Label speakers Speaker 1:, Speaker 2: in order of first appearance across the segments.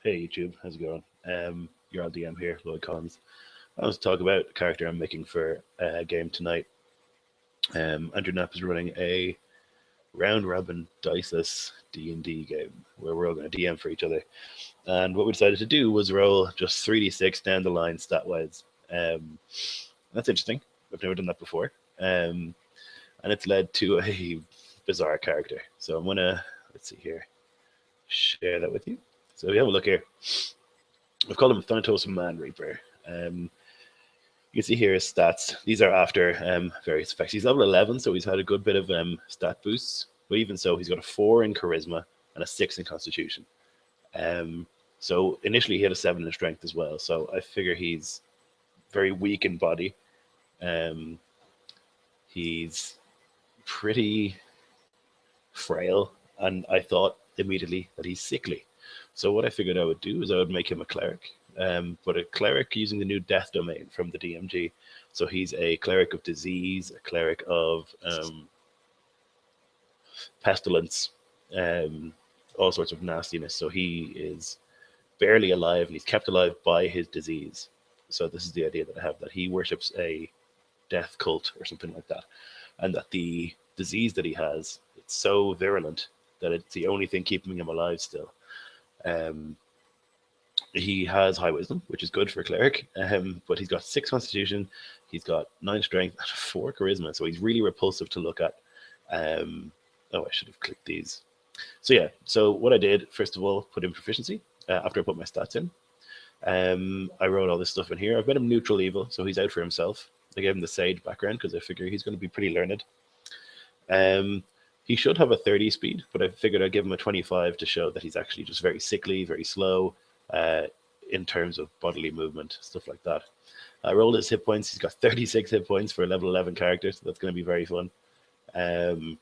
Speaker 1: Hey YouTube, how's it going? Your LDM here, Lloyd Collins. I want to talk about a character I'm making for a game tonight. Andrew Knapp is running a round robin diceless D&D game where we're all going to DM for each other. And what we decided to do was roll just 3d6 down the line stat wise. That's interesting. I've never done that before. And it's led to a bizarre character. So I'm going to, let's see here, share that with you. So if you have a look here, I've called him Thanatos Man Reaper. You can see here his stats. These are after various effects. He's level 11, so he's had a good bit of stat boosts. But even so, he's got a 4 in Charisma and a 6 in Constitution. Um, so initially he had a 7 in Strength as well. So I figure he's very weak in body. Um, he's pretty frail, and I thought immediately that he's sickly. So what I figured I would do is I would make him a cleric, but a cleric using the new death domain from the DMG. So he's a cleric of disease, a cleric of pestilence, um, all sorts of nastiness. So he is barely alive, and he's kept alive by his disease. So this is the idea that I have, that he worships a death cult or something like that, and that the disease that he has, it's so virulent that it's the only thing keeping him alive still. Um, he has high wisdom, which is good for a cleric, but he's got 6 constitution, he's got 9 strength, and 4 charisma, so he's really repulsive to look at. Oh, I should have clicked these. So yeah, so what I did, first of all, put in proficiency after I put my stats in. I wrote all this stuff in here. I've made him neutral evil, so he's out for himself. I gave him the sage background because I figure he's going to be pretty learned. Um, he should have a 30 speed, but I figured I'd give him a 25 to show that he's actually just very sickly, very slow uh, in terms of bodily movement, stuff like that. I rolled his hit points. He's got 36 hit points for a level 11 character, so that's going to be very fun. I've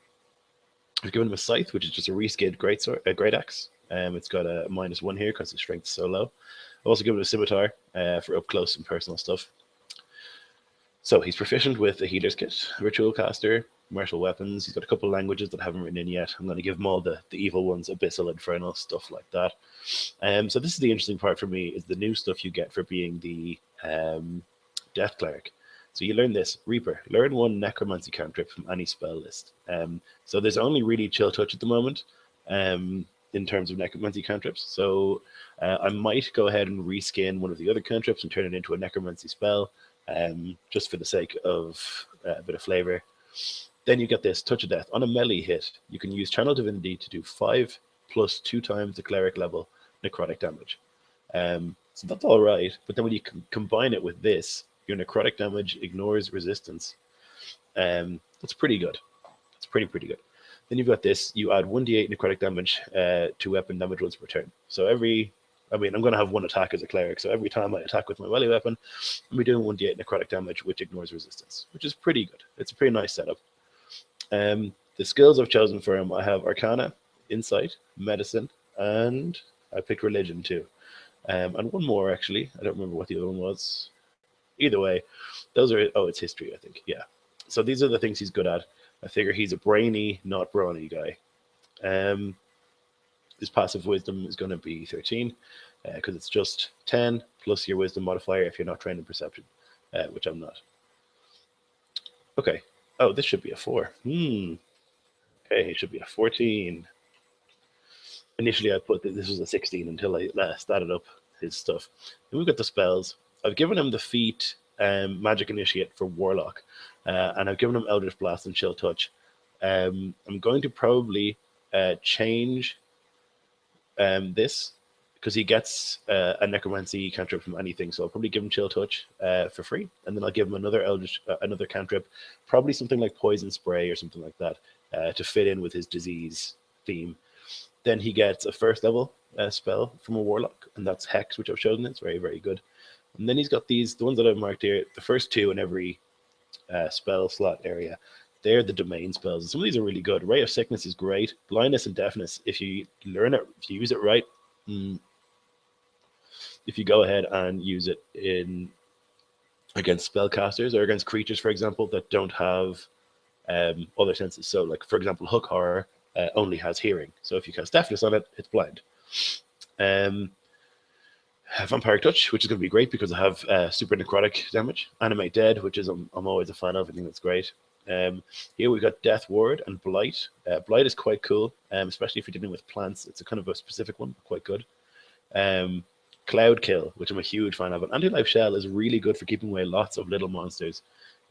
Speaker 1: given him a scythe, which is just a reskid great axe. It's got a -1 here because his strength is so low. I've also given him a scimitar for up close and personal stuff. So he's proficient with a healer's kit, ritual caster, martial weapons. He's got a couple of languages that I haven't written in yet. I'm going to give him all the evil ones, abyssal, infernal, stuff like that. So this is the interesting part for me, is the new stuff you get for being the death cleric. So you learn this, Reaper, learn 1 necromancy cantrip from any spell list. So there's only really chill touch at the moment in terms of necromancy cantrips. So I might go ahead and reskin one of the other cantrips and turn it into a necromancy spell, just for the sake of a bit of flavor. Then you get this Touch of Death. On a melee hit, you can use Channel Divinity to do 5 plus 2 times the cleric level necrotic damage. So that's all right, but then when you combine it with this, your necrotic damage ignores resistance. That's pretty good. It's pretty good. Then you've got this. You add 1d8 necrotic damage to weapon damage once per turn. So I'm going to have 1 attack as a cleric, so every time I attack with my melee weapon, I'm doing 1d8 necrotic damage, which ignores resistance, which is pretty good. It's a pretty nice setup. The skills I've chosen for him, I have Arcana, Insight, Medicine, and I picked Religion too. And one more, actually. I don't remember what the other one was. Either way, those are, it's History, I think. Yeah. So these are the things he's good at. I figure he's a brainy, not brawny guy. His passive wisdom is going to be 13, because it's just 10 plus your wisdom modifier if you're not trained in perception, which I'm not. Okay. Oh, this should be a 4. Okay, it should be a 14. Initially, I put this was a 16 until I started up his stuff. Then we've got the spells. I've given him the feat Magic Initiate for Warlock, and I've given him Eldritch Blast and Chill Touch. I'm going to probably change this, because he gets a necromancy cantrip from anything. So I'll probably give him Chill Touch for free, and then I'll give him another cantrip, probably something like Poison Spray or something like that, to fit in with his disease theme. Then he gets a first level spell from a warlock, and that's Hex, which I've chosen. It's very, very good. And then he's got the ones that I've marked here, the first 2 in every spell slot area. They're the domain spells. And some of these are really good. Ray of Sickness is great. Blindness and Deafness, if you learn it, if you use it right, if you go ahead and use it against spellcasters or against creatures, for example, that don't have other senses. So, like, for example, Hook Horror only has hearing. So if you cast Deafness on it, it's blind. Vampiric Touch, which is going to be great because I have super necrotic damage. Animate Dead, which is I'm always a fan of. I think that's great. Here we've got Death Ward and Blight. Blight is quite cool, especially if you're dealing with plants. It's a kind of a specific one, quite good. Cloud Kill, which I'm a huge fan of. An Anti-Life Shell is really good for keeping away lots of little monsters.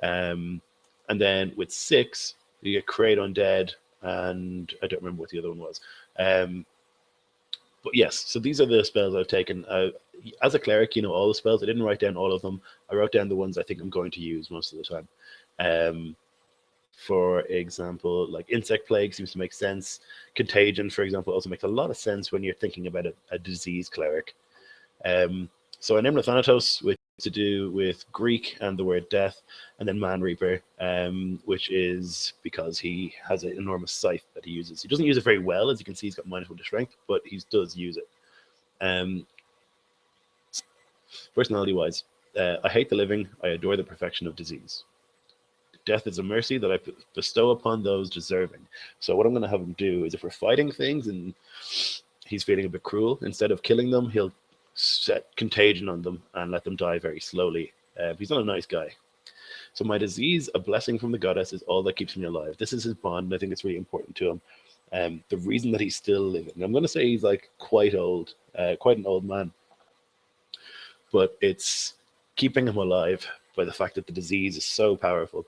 Speaker 1: And then with 6, you get Create Undead, and I don't remember what the other one was. But yes, so these are the spells I've taken. As a cleric, you know all the spells. I didn't write down all of them. I wrote down the ones I think I'm going to use most of the time. For example, like Insect Plague seems to make sense. Contagion, for example, also makes a lot of sense when you're thinking about a disease cleric. So I named Thanatos, which is to do with Greek and the word death, and then Man Reaper, which is because he has an enormous scythe that he uses. He doesn't use it very well, as you can see, he's got -1 to strength, but he does use it. Personality-wise, I hate the living, I adore the perfection of disease. Death is a mercy that I bestow upon those deserving. So what I'm going to have him do is if we're fighting things and he's feeling a bit cruel, instead of killing them, he'll set contagion on them and let them die very slowly. He's not a nice guy. So my disease, a blessing from the goddess, is all that keeps me alive. This is his bond, and I think it's really important to him. The reason that he's still living, I'm going to say he's like quite old, quite an old man, but it's keeping him alive by the fact that the disease is so powerful.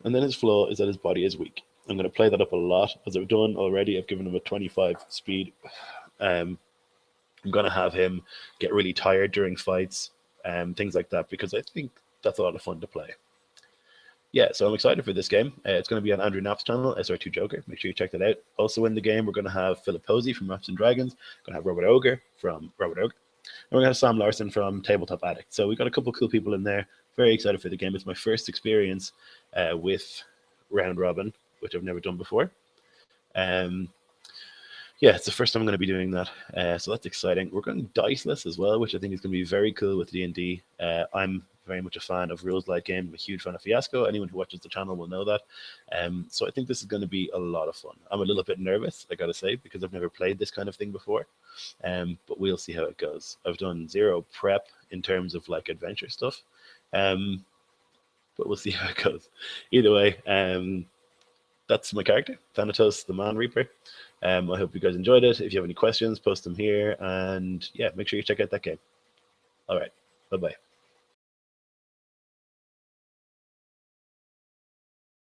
Speaker 1: And then his flaw is that his body is weak. I'm going to play that up a lot, as I've done already. I've given him a 25 speed. I'm going to have him get really tired during fights, things like that, because I think that's a lot of fun to play. Yeah, so I'm excited for this game. It's going to be on Andrew Knapp's channel, SR2 Joker. Make sure you check that out. Also in the game, we're going to have Philip Posey from Maps and Dragons. We're going to have Robert Ogre from Robert Ogre. And we're going to have Sam Larson from Tabletop Addict. So we've got a couple of cool people in there. Very excited for the game. It's my first experience with Round Robin, which I've never done before. Yeah, it's the first time I'm going to be doing that, so that's exciting. We're going diceless as well, which I think is going to be very cool with D&D. I'm very much a fan of rules light game. I'm a huge fan of Fiasco. Anyone who watches the channel will know that. So I think this is going to be a lot of fun. I'm a little bit nervous, I got to say, because I've never played this kind of thing before. But we'll see how it goes. I've done zero prep in terms of like adventure stuff. But we'll see how it goes. Either way, that's my character, Thanatos, the Man Reaper. I hope you guys enjoyed it. If you have any questions, post them here. And yeah, make sure you check out that game. All right. Bye-bye.